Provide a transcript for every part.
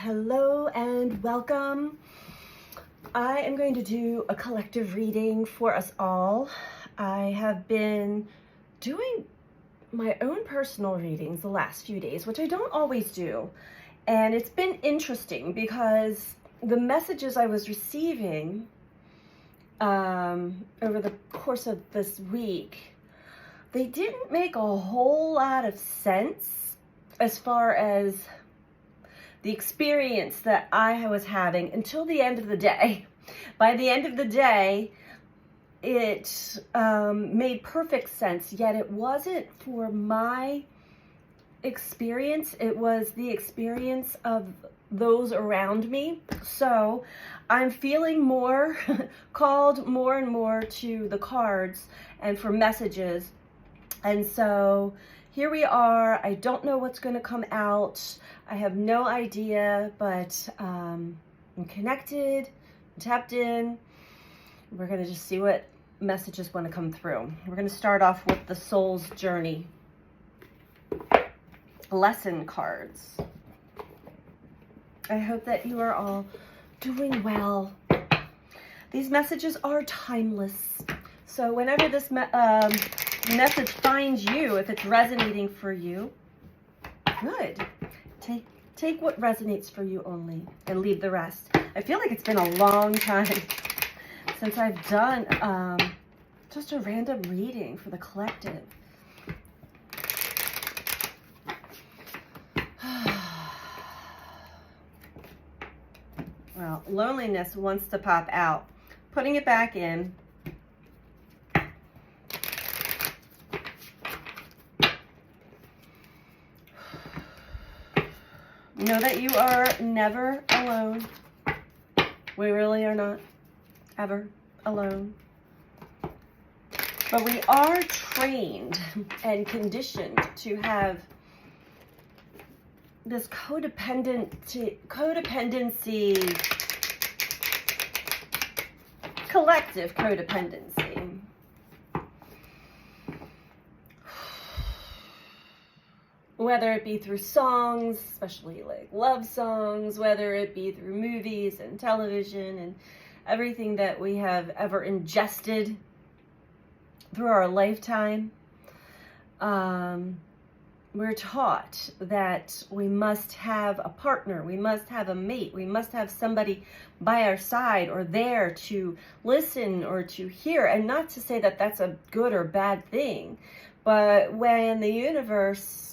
Hello and welcome. I am going to do a collective reading for us all. I have been doing my own personal readings the last few days, which I don't always do. And it's been interesting because the messages I was receiving over the course of this week, they didn't make a whole lot of sense as far as the experience that I was having until the end of the day. By the end of the day, it made perfect sense, yet it wasn't for my experience. It was the experience of those around me. So I'm feeling more called more and more to the cards and for messages. And so here we are. I don't know what's going to come out. I have no idea, but I'm connected, tapped in. We're going to just see what messages want to come through. We're going to start off with the soul's journey. Lesson cards. I hope that you are all doing well. These messages are timeless. So whenever this message finds you, if it's resonating for you, good. Take what resonates for you only and leave the rest. I feel like it's been a long time since I've done just a random reading for the collective. Well, loneliness wants to pop out. Putting it back in. Know that you are never alone. We really are not ever alone. But we are trained and conditioned to have this codependency, collective codependency. Whether it be through songs, especially like love songs, whether it be through movies and television and everything that we have ever ingested through our lifetime, we're taught that we must have a partner, we must have a mate, we must have somebody by our side or there to listen or to hear. And not to say that that's a good or bad thing, but when the universe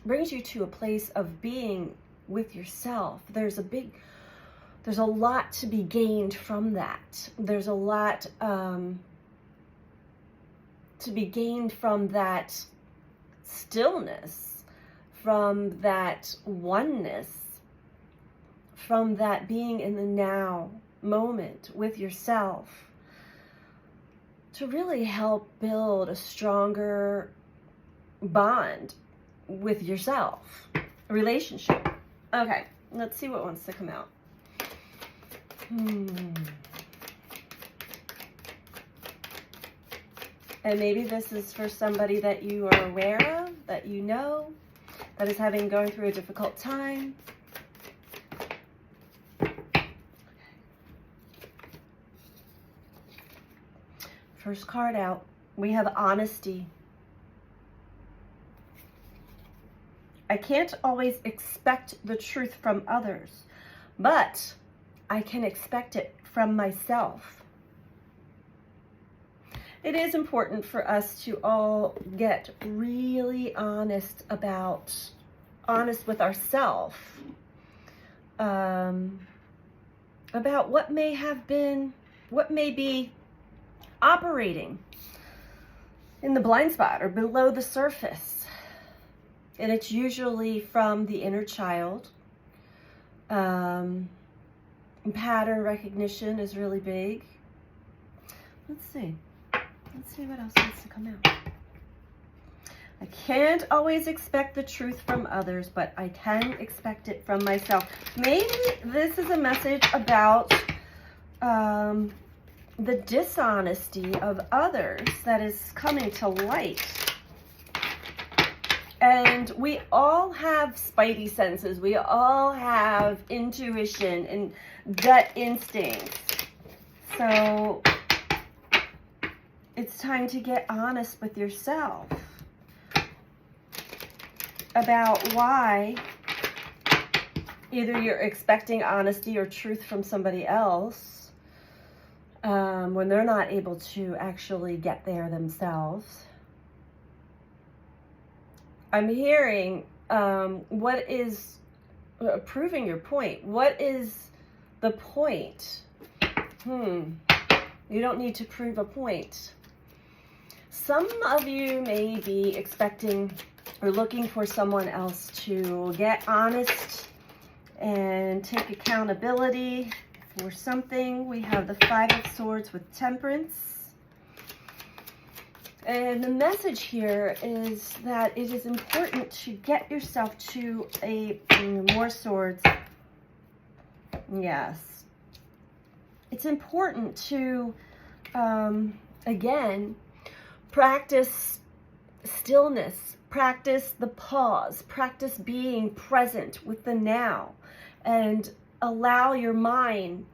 brings you to a place of being with yourself, there's a lot to be gained from that. There's a lot to be gained from that stillness, from that oneness, from that being in the now moment with yourself, to really help build a stronger bond with yourself, a relationship. Okay, let's see what wants to come out. And maybe this is for somebody that you are aware of, that you know, that is going through a difficult time. First card out, we have honesty. I can't always expect the truth from others, but I can expect it from myself. It is important for us to all get really honest with ourselves, about what may be operating in the blind spot or below the surface. And it's usually from the inner child. Pattern recognition is really big. Let's see what else needs to come out. I can't always expect the truth from others, but I can expect it from myself. Maybe this is a message about the dishonesty of others that is coming to light. And we all have spidey senses. We all have intuition and gut instincts. So it's time to get honest with yourself about why either you're expecting honesty or truth from somebody else when they're not able to actually get there themselves. I'm hearing what is proving your point. What is the point? You don't need to prove a point. Some of you may be expecting or looking for someone else to get honest and take accountability for something. We have the Five of Swords with Temperance. And the message here is that it is important to get yourself to a more swords. Yes. It's important to, again, practice stillness, practice the pause, practice being present with the now, and allow your mind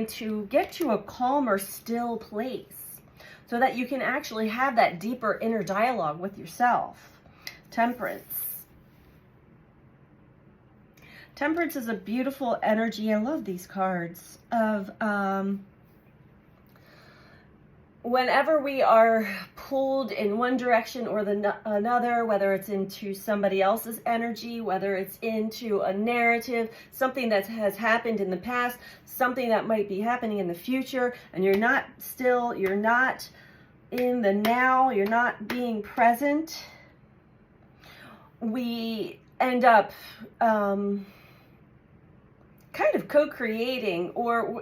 to get to a calmer, still place so that you can actually have that deeper inner dialogue with yourself. Temperance. Temperance is a beautiful energy. I love these cards of whenever we are pulled in one direction or another, whether it's into somebody else's energy, whether it's into a narrative, something that has happened in the past, something that might be happening in the future, and you're not in the now, you're not being present, we end up kind of co-creating, or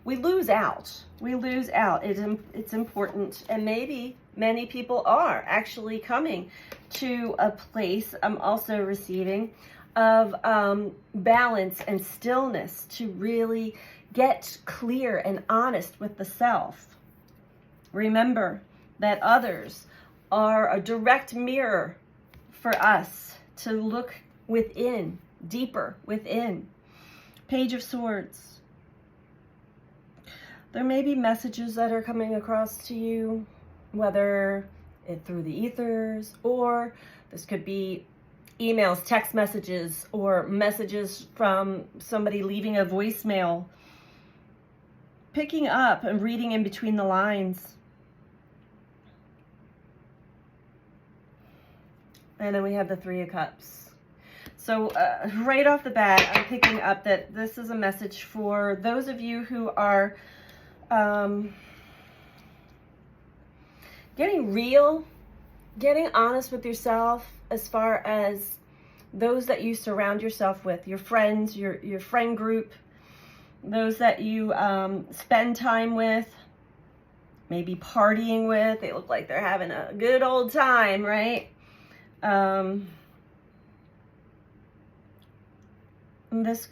we lose out. It's important, and maybe many people are actually coming to a place, I'm also receiving, of balance and stillness to really get clear and honest with the self. Remember that others are a direct mirror for us to look within, deeper within. Page of Swords. There may be messages that are coming across to you, whether through the ethers, or this could be emails, text messages, or messages from somebody leaving a voicemail. Picking up and reading in between the lines. And then we have the Three of Cups. So right off the bat, I'm picking up that this is a message for those of you who are getting real, getting honest with yourself as far as those that you surround yourself with, your friends, your friend group, those that you spend time with, maybe partying with. They look like they're having a good old time, right? This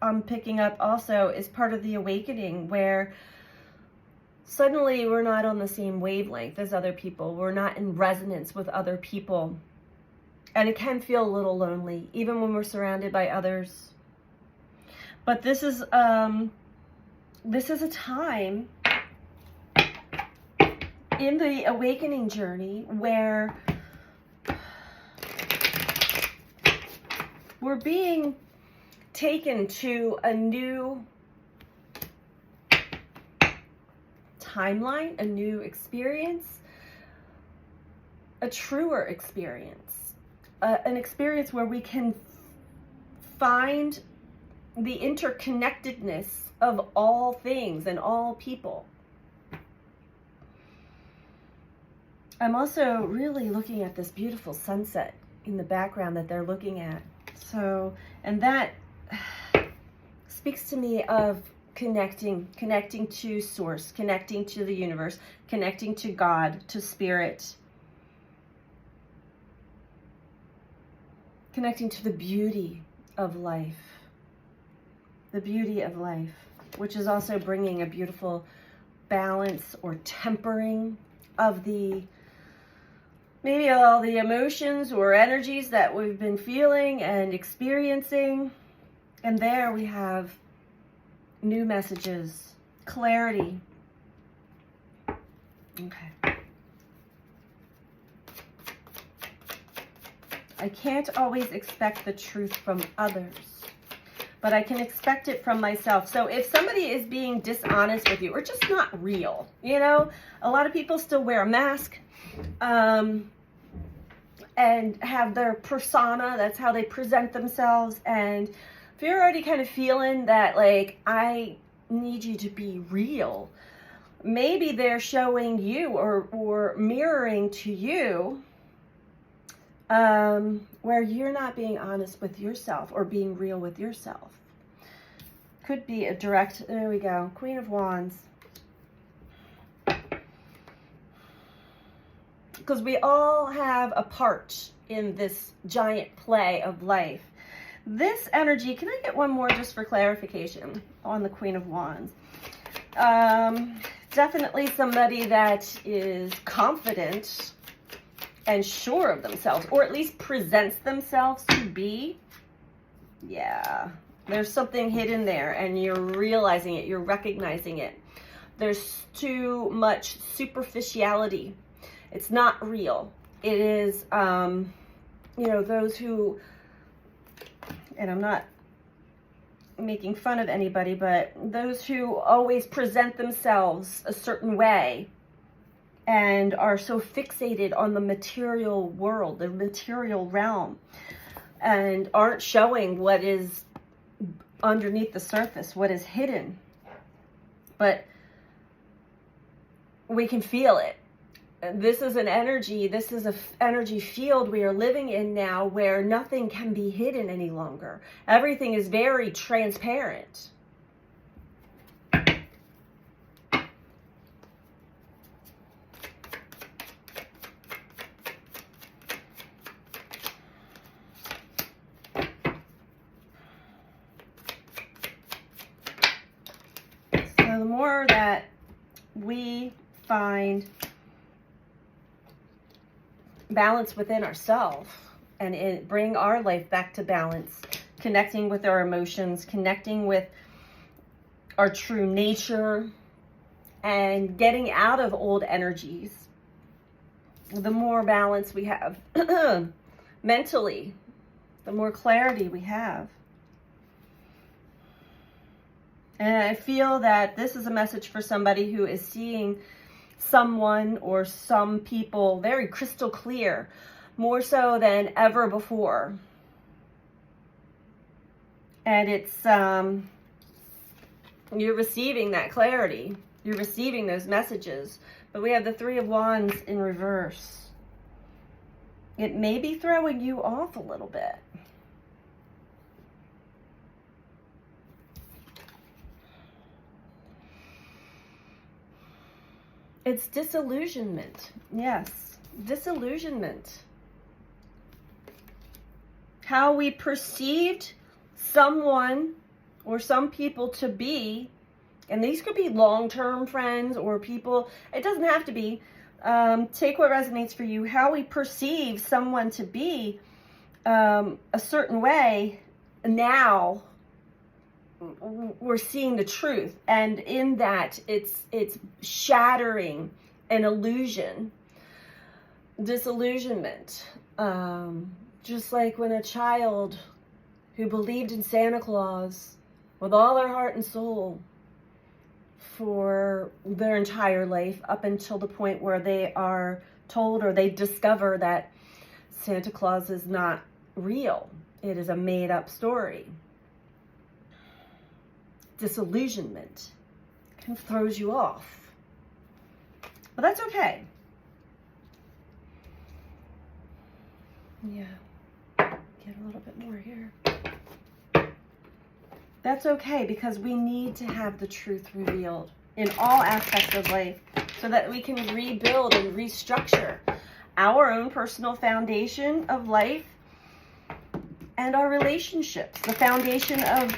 I'm picking up also is part of the awakening, where suddenly we're not on the same wavelength as other people. We're not in resonance with other people. And it can feel a little lonely, even when we're surrounded by others. But this is a time in the awakening journey where we're being taken to a new timeline, a new experience, a truer experience, an experience where we can find the interconnectedness of all things and all people. I'm also really looking at this beautiful sunset in the background that they're looking at. So, and that speaks to me of connecting to source, connecting to the universe, connecting to God, to spirit, connecting to the beauty of life, which is also bringing a beautiful balance or tempering of the maybe all the emotions or energies that we've been feeling and experiencing. And there we have new messages, clarity. Okay. I can't always expect the truth from others, but I can expect it from myself. So if somebody is being dishonest with you or just not real, you know, a lot of people still wear a mask and have their persona. That's how they present themselves. And if you're already kind of feeling that, like, I need you to be real, maybe they're showing you or mirroring to you where you're not being honest with yourself or being real with yourself. Could be a direct, there we go, Queen of Wands. Because we all have a part in this giant play of life. This energy, can I get one more just for clarification on the Queen of Wands? Definitely somebody that is confident and sure of themselves, or at least presents themselves to be. Yeah, there's something hidden there and you're realizing it, you're recognizing it. There's too much superficiality. It's not real. It is, you know, those who, and I'm not making fun of anybody, but those who always present themselves a certain way and are so fixated on the material world, the material realm, and aren't showing what is underneath the surface, what is hidden. But we can feel it. This is an energy, this is an energy field we are living in now where nothing can be hidden any longer. Everything is very transparent. So the more that we find balance within ourselves and bring our life back to balance, connecting with our emotions, connecting with our true nature, and getting out of old energies, the more balance we have mentally, the more clarity we have. And I feel that this is a message for somebody who is seeing someone or some people very crystal clear, more so than ever before. And it's, you're receiving that clarity. You're receiving those messages. But we have the Three of Wands in reverse. It may be throwing you off a little bit. It's disillusionment. Yes, disillusionment. How we perceived someone or some people to be, and these could be long-term friends or people, it doesn't have to be. Take what resonates for you. How we perceive someone to be a certain way, now we're seeing the truth, and in that it's shattering an illusion. Disillusionment, just like when a child who believed in Santa Claus with all their heart and soul for their entire life, up until the point where they are told or they discover that Santa Claus is not real, it is a made-up story. Disillusionment kind of throws you off, but that's okay. Yeah, get a little bit more here. That's okay, because we need to have the truth revealed in all aspects of life so that we can rebuild and restructure our own personal foundation of life and our relationships, the foundation of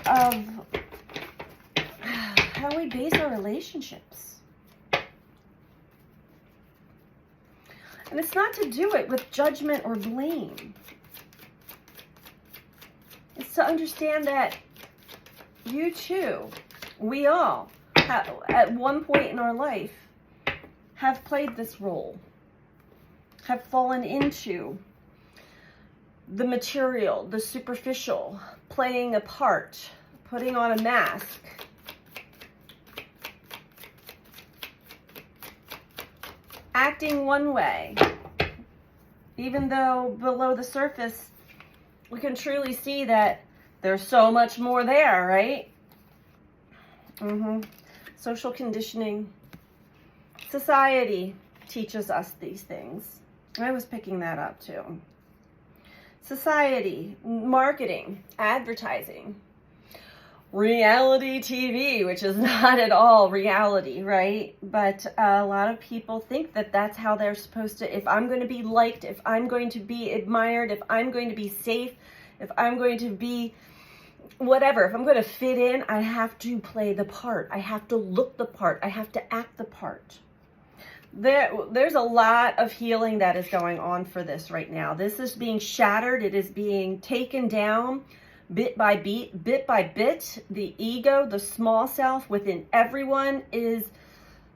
how we base our relationships. And it's not to do it with judgment or blame. It's to understand that you too, we all, at one point in our life, have played this role, have fallen into the material, the superficial, playing a part, putting on a mask. Acting one way, even though below the surface, we can truly see that there's so much more there, right? Social conditioning. Society teaches us these things. I was picking that up too. Society, marketing, advertising, reality TV, which is not at all reality, right? But a lot of people think that that's how they're supposed to, if I'm going to be liked, if I'm going to be admired, if I'm going to be safe, if I'm going to be whatever, if I'm going to fit in, I have to play the part. I have to look the part. I have to act the part. There's a lot of healing that is going on for this right now. This is being shattered. It is being taken down bit by bit. The ego, the small self within everyone, is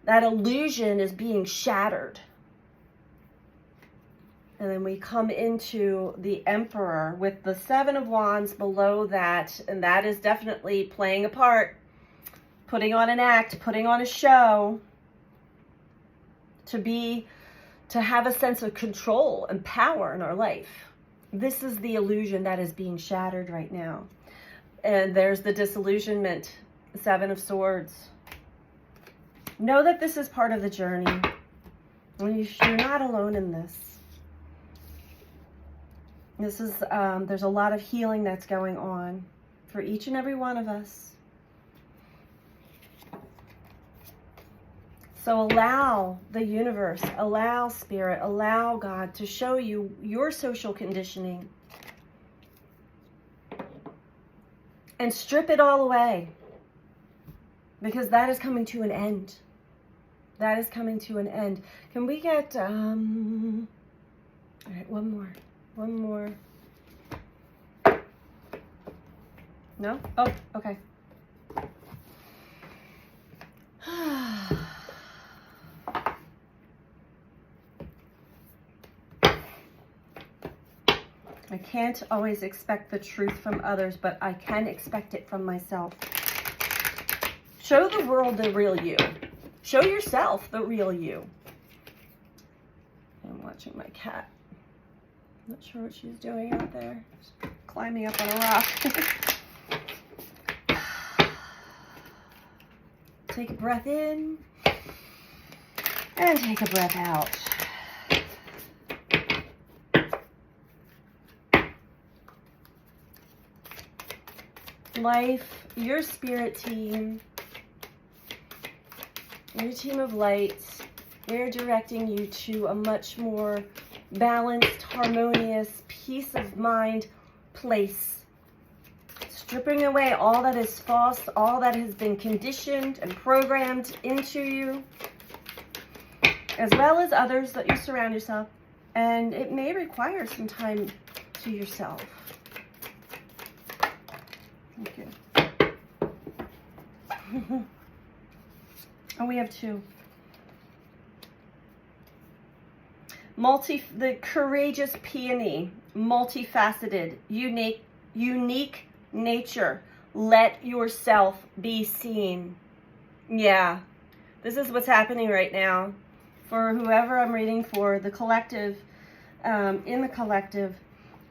that illusion is being shattered. And then we come into the Emperor with the Seven of Wands below that. And that is definitely playing a part, putting on an act, putting on a show, to have a sense of control and power in our life. This is the illusion that is being shattered right now. And there's the disillusionment, Seven of Swords. Know that this is part of the journey. You're not alone in this. This is, there's a lot of healing that's going on for each and every one of us. So allow the universe, allow spirit, allow God to show you your social conditioning. And strip it all away. Because that is coming to an end. That is coming to an end. Can we get, all right, one more. No? Oh, okay. I can't always expect the truth from others, but I can expect it from myself. Show the world the real you. Show yourself the real you. I'm watching my cat. Not sure what she's doing out there. She's climbing up on a rock. Take a breath in and take a breath out. Life, your spirit team, your team of lights, they're directing you to a much more balanced, harmonious, peace of mind place. Stripping away all that is false, all that has been conditioned and programmed into you, as well as others that you surround yourself. And it may require some time to yourself. Okay. And we have two. The courageous peony, multifaceted, unique nature. Let yourself be seen. Yeah, this is what's happening right now. For whoever I'm reading for, the collective, in the collective,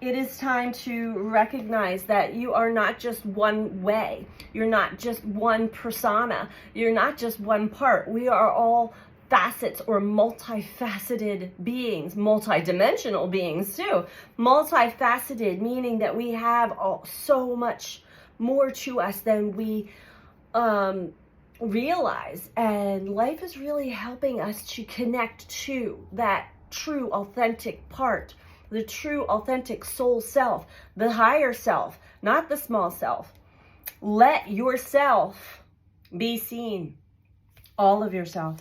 it is time to recognize that you are not just one way. You're not just one persona. You're not just one part. We are all facets or multifaceted beings, multidimensional beings too. Multifaceted, meaning that we have so much more to us than we realize. And life is really helping us to connect to that true, authentic part. The true, authentic soul self, the higher self, not the small self. Let yourself be seen, all of yourself.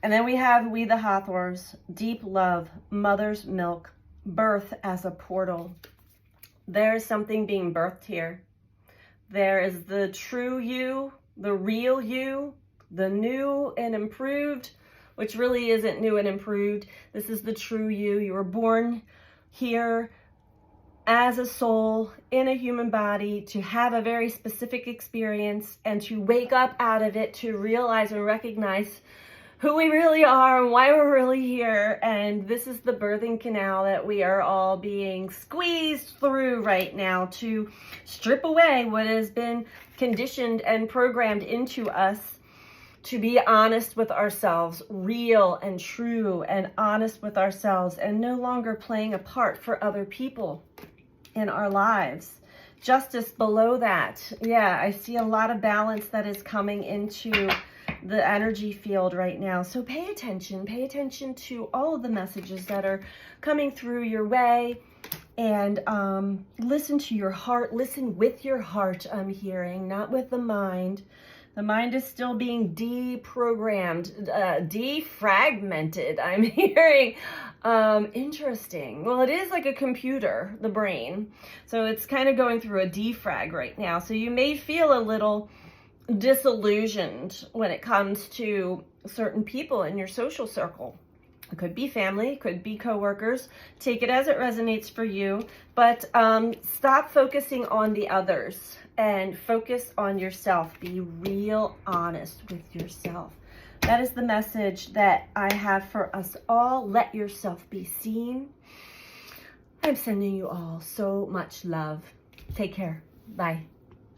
And then we have We the Hathors, deep love, mother's milk, birth as a portal. There is something being birthed here. There is the true you, the real you, the new and improved, which really isn't new and improved. This is the true you. You were born here as a soul in a human body to have a very specific experience and to wake up out of it, to realize and recognize who we really are and why we're really here. And this is the birthing canal that we are all being squeezed through right now to strip away what has been conditioned and programmed into us, to be honest with ourselves, real and true and honest with ourselves, and no longer playing a part for other people in our lives. Justice below that. Yeah, I see a lot of balance that is coming into the energy field right now. So pay attention to all of the messages that are coming through your way, and listen to your heart. Listen with your heart, I'm hearing, not with the mind. The mind is still being deprogrammed, defragmented, I'm hearing. Interesting. Well, it is like a computer, the brain. So it's kind of going through a defrag right now. So you may feel a little disillusioned when it comes to certain people in your social circle. It could be family, it could be coworkers. Take it as it resonates for you, but stop focusing on the others and focus on yourself. Be real honest with yourself. That is the message that I have for us all. Let yourself be seen. I'm sending you all so much love. Take care. Bye.